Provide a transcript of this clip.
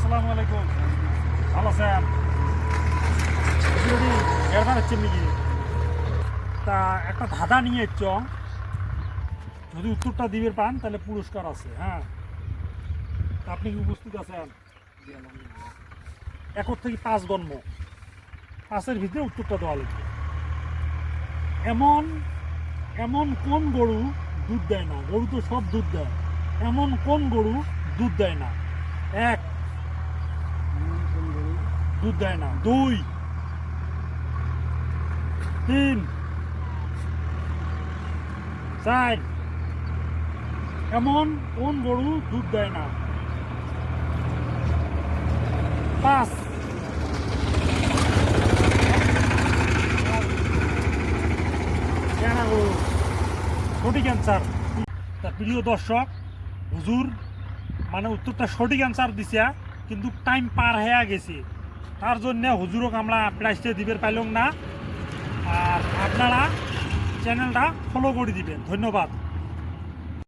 আসসালামু আলাইকুম। ভালো আছেন? এরবার হচ্ছে নাকি তা একটা ধাঁধা নিয়ে এসছ, যদি উত্তরটা দিবে পান তাহলে পুরস্কার আছে। হ্যাঁ, তা আপনি কি উপস্থিত আছেন? একর থেকে 5 গণ্য, 5-এর ভিতরে উত্তরটা দেওয়া লাগবে। এমন এমন কোন গরু দুধ দেয় না? গরু তো সব দুধ দেয়। এমন কোন গরু দুধ দেয় না? 1, দুধ দেয় না। 2, 3, 4। এমন কোন গরু দুধ দেয় না? 5। কেনা গরু সঠিক অ্যান্সার। তা প্রিয় দর্শক, হুজুর মানে উত্তরটা সঠিক অ্যান্সার দিছে, কিন্তু টাইম পার হয়ে গেছে। তার জন্য হুজুরক আমরা প্রাইসটা দিবের পাইলাম না। আর আপনারা চ্যানেলটা ফলো করে দিবেন। ধন্যবাদ।